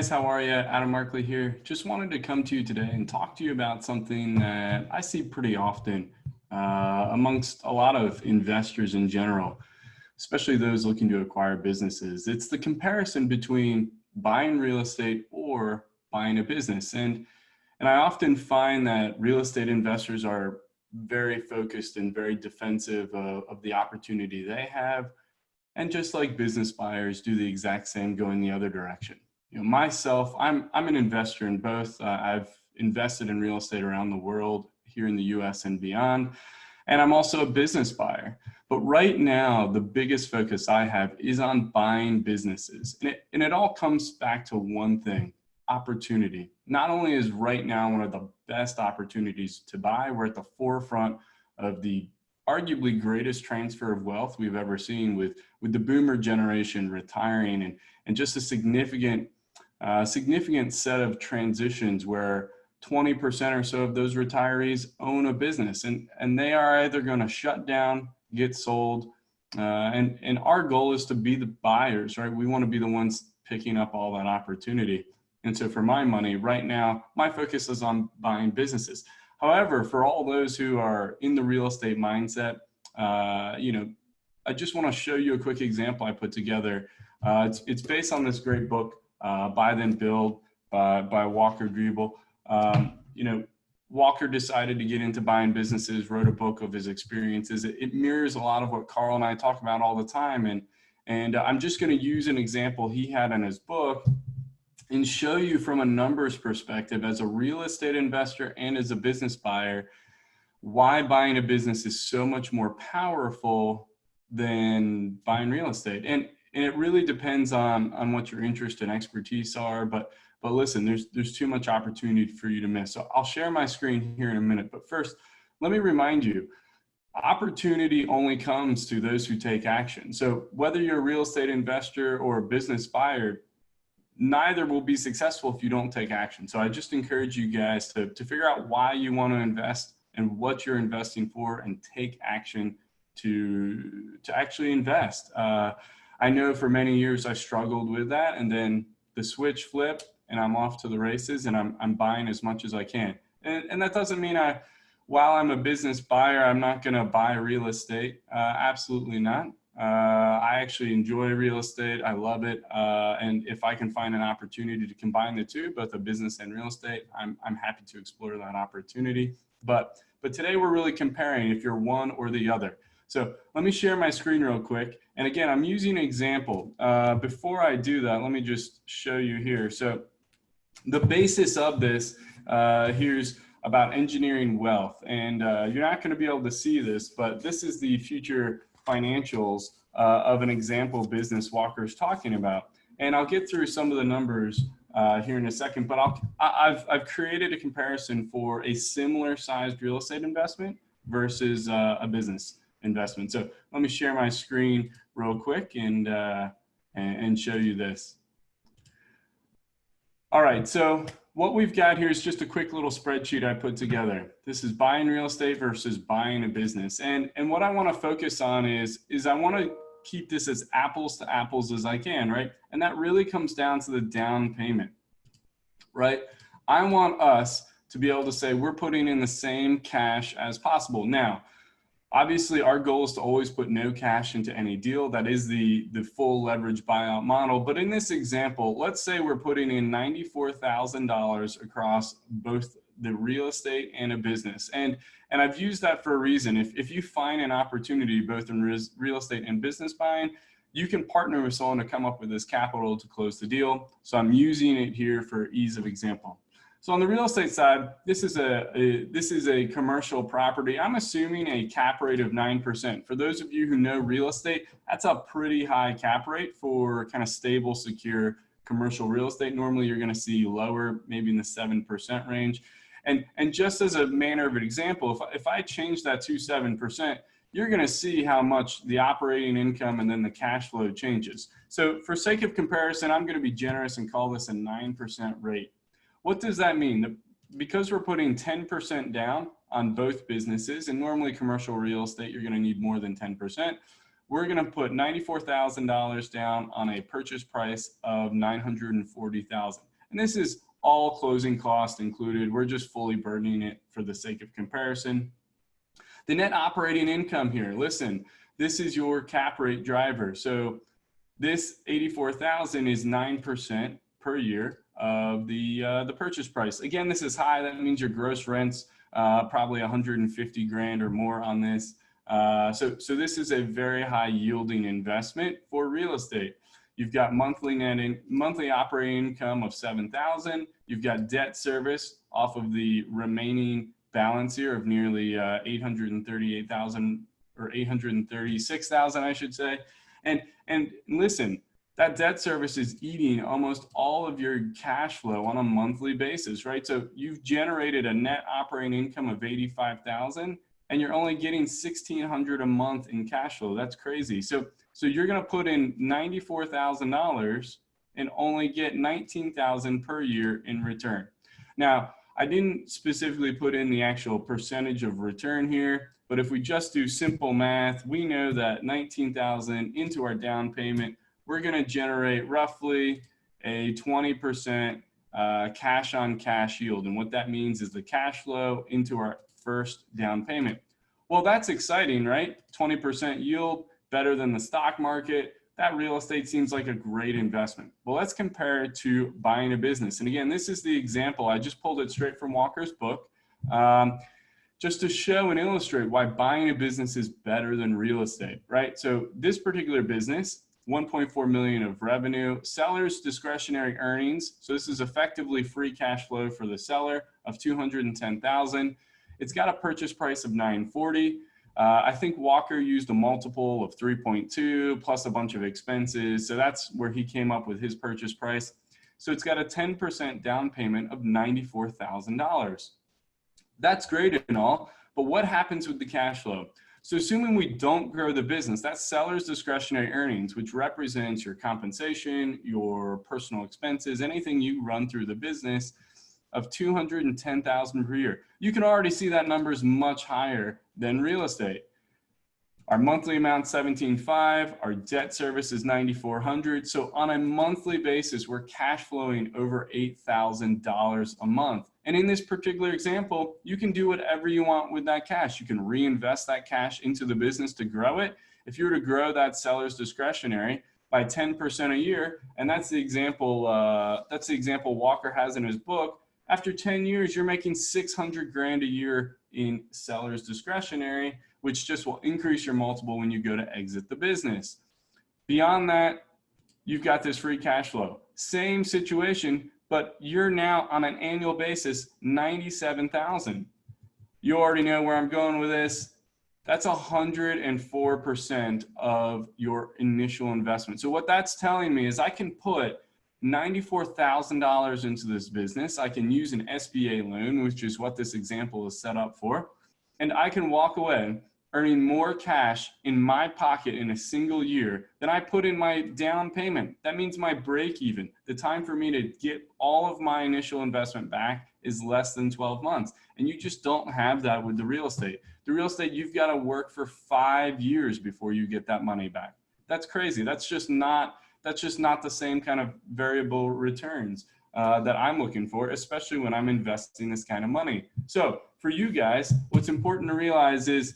guys, how are you? Adam Markley here. Just wanted to come to you today and talk to you about something that I see pretty often amongst a lot of investors in general, especially those looking to acquire businesses. It's the comparison between buying real estate or buying a business. And I often find that real estate investors are very focused and very defensive of the opportunity they have. And just like business buyers do the exact same going the other direction. Myself, I'm an investor in both. I've invested in real estate around the world, here in the US and beyond. And I'm also a business buyer. But right now, the biggest focus I have is on buying businesses. And it all comes back to one thing: opportunity. Not only is right now one of the best opportunities to buy, we're at the forefront of the arguably greatest transfer of wealth we've ever seen with the boomer generation retiring and just a significant set of transitions where 20% or so of those retirees own a business, and they are either going to shut down, get sold, and our goal is to be the buyers, right? We want to be the ones picking up all that opportunity. And so for my money right now, my focus is on buying businesses. However, for all those who are in the real estate mindset, I just want to show you a quick example I put together. It's based on this great book, Buy Then Build by Walker Griebel. Walker decided to get into buying businesses, wrote a book of his experiences. It mirrors a lot of what Carl and I talk about all the time. And I'm just going to use an example he had in his book and show you from a numbers perspective as a real estate investor and as a business buyer, why buying a business is so much more powerful than buying real estate. And it really depends on what your interest and expertise are. But listen, there's too much opportunity for you to miss. So I'll share my screen here in a minute. But first, let me remind you, opportunity only comes to those who take action. So whether you're a real estate investor or a business buyer, neither will be successful if you don't take action. So I just encourage you guys to figure out why you want to invest and what you're investing for, and take action to actually invest. I know for many years I struggled with that, and then the switch flipped and I'm off to the races, and I'm buying as much as I can. And that doesn't mean while I'm a business buyer, I'm not going to buy real estate. Absolutely not. I actually enjoy real estate. I love it. And if I can find an opportunity to combine the two, both a business and real estate, I'm happy to explore that opportunity. But today we're really comparing if you're one or the other. So let me share my screen real quick. And again, I'm using an example. Before I do that, let me just show you here. So the basis of this, here's about engineering wealth. And you're not going to be able to see this, but this is the future financials of an example business Walker's talking about. And I'll get through some of the numbers here in a second, but I've created a comparison for a similar sized real estate investment versus a business investment. So let me share my screen real quick and show you this. All right, so what we've got here is just a quick little spreadsheet I put together. This is buying real estate versus buying a business. And what I want to focus on is I want to keep this as apples to apples as I can, right? And that really comes down to the down payment, right? I want us to be able to say we're putting in the same cash as possible. Now, obviously, our goal is to always put no cash into any deal. That is the full leverage buyout model. But in this example, let's say we're putting in $94,000 across both the real estate and a business. And I've used that for a reason. If you find an opportunity both in real estate and business buying, you can partner with someone to come up with this capital to close the deal. So I'm using it here for ease of example. So on the real estate side, this is a commercial property. I'm assuming a cap rate of 9%. For those of you who know real estate, that's a pretty high cap rate for kind of stable, secure commercial real estate. Normally you're going to see lower, maybe in the 7% range. And just as a manner of an example, if I change that to 7%, you're going to see how much the operating income and then the cash flow changes. So for sake of comparison, I'm going to be generous and call this a 9% rate. What does that mean? Because we're putting 10% down on both businesses, and normally commercial real estate, you're going to need more than 10%. We're going to put $94,000 down on a purchase price of $940,000. And this is all closing cost included. We're just fully burdening it for the sake of comparison. The net operating income here, listen, this is your cap rate driver. So this 84,000 is 9% per year of the purchase price. Again, this is high. That means your gross rent's probably 150 grand or more on this. So this is a very high yielding investment for real estate. You've got monthly operating income of 7,000. You've got debt service off of the remaining balance here of nearly 838,000 or 836,000, I should say. And listen, that debt service is eating almost all of your cash flow on a monthly basis, right? So you've generated a net operating income of 85,000 and you're only getting 1,600 a month in cash flow. That's crazy. So you're going to put in $94,000 and only get 19,000 per year in return. Now, I didn't specifically put in the actual percentage of return here, but if we just do simple math, we know that 19,000 into our down payment, we're going to generate roughly a 20% cash on cash yield. And what that means is the cash flow into our first down payment. Well, that's exciting, right? 20% yield, better than the stock market. That real estate seems like a great investment. Well, let's compare it to buying a business. And again, this is the example. I just pulled it straight from Walker's book, just to show and illustrate why buying a business is better than real estate, right? So this particular business, 1.4 million of revenue, seller's discretionary earnings. So this is effectively free cash flow for the seller of 210,000. It's got a purchase price of 940. I think Walker used a multiple of 3.2 plus a bunch of expenses. So that's where he came up with his purchase price. So it's got a 10% down payment of $94,000. That's great and all, but what happens with the cash flow? So assuming we don't grow the business, that's seller's discretionary earnings, which represents your compensation, your personal expenses, anything you run through the business, of 210,000 per year. You can already see that number is much higher than real estate. Our monthly amount 17.5, our debt service is 9,400. So on a monthly basis, we're cash flowing over $8,000 a month. And in this particular example, you can do whatever you want with that cash. You can reinvest that cash into the business to grow it. If you were to grow that seller's discretionary by 10% a year, and that's the example Walker has in his book, after 10 years, you're making 600 grand a year in seller's discretionary, which just will increase your multiple when you go to exit the business. Beyond that, you've got this free cash flow. Same situation, but you're now on an annual basis, 97,000. You already know where I'm going with this. That's 104% of your initial investment. So what that's telling me is I can put $94,000 into this business. I can use an SBA loan, which is what this example is set up for. And I can walk away earning more cash in my pocket in a single year than I put in my down payment. That means my break even, the time for me to get all of my initial investment back, is less than 12 months. And you just don't have that with the real estate. The real estate, you've got to work for 5 years before you get that money back. That's crazy. That's just not the same kind of variable returns that I'm looking for, especially when I'm investing this kind of money. So for you guys, what's important to realize is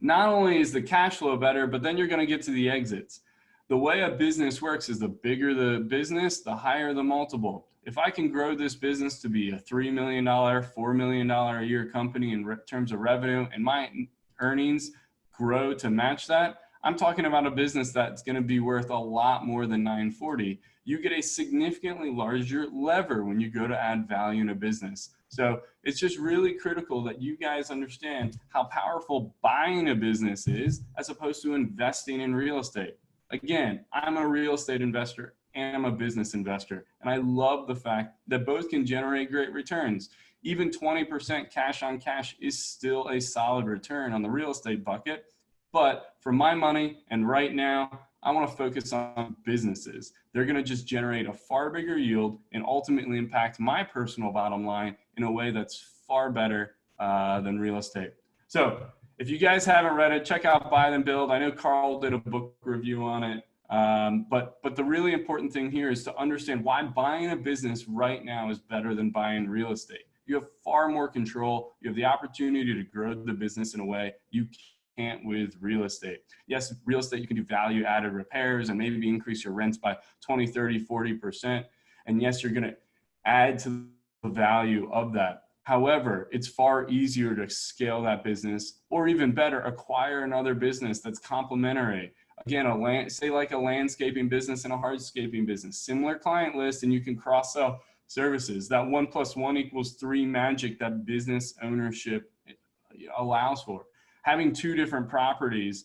not only is the cash flow better, but then you're going to get to the exits. The way a business works is the bigger the business, the higher the multiple. If I can grow this business to be a $3 million, $4 million a year company in terms of revenue, and my earnings grow to match that, I'm talking about a business that's going to be worth a lot more than 940. You get a significantly larger lever when you go to add value in a business. So it's just really critical that you guys understand how powerful buying a business is as opposed to investing in real estate. Again, I'm a real estate investor and I'm a business investor. And I love the fact that both can generate great returns. Even 20% cash on cash is still a solid return on the real estate bucket. But for my money, and right now, I want to focus on businesses. They're going to just generate a far bigger yield and ultimately impact my personal bottom line in a way that's far better than real estate. So if you guys haven't read it, check out Buy Then Build. I know Carl did a book review on it. But the really important thing here is to understand why buying a business right now is better than buying real estate. You have far more control. You have the opportunity to grow the business in a way you can't with real estate. Yes, real estate, you can do value added repairs and maybe increase your rents by 20, 30, 40%. And yes, you're going to add to the value of that. However, it's far easier to scale that business, or even better, acquire another business that's complementary. Again, say like a landscaping business and a hardscaping business, similar client list, and you can cross sell services. That 1 + 1 = 3 magic that business ownership allows for. Having 2 different properties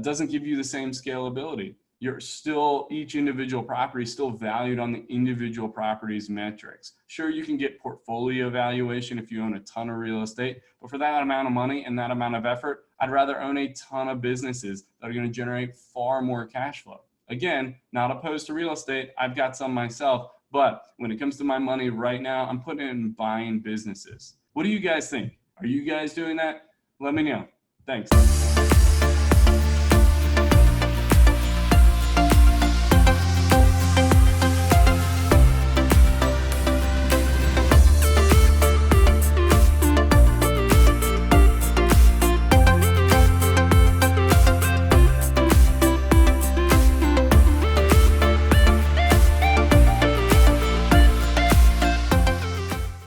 doesn't give you the same scalability. Each individual property is still valued on the individual property's metrics. Sure, you can get portfolio valuation if you own a ton of real estate, but for that amount of money and that amount of effort, I'd rather own a ton of businesses that are going to generate far more cash flow. Again, not opposed to real estate. I've got some myself, but when it comes to my money right now, I'm putting it in buying businesses. What do you guys think? Are you guys doing that? Let me know. Thanks.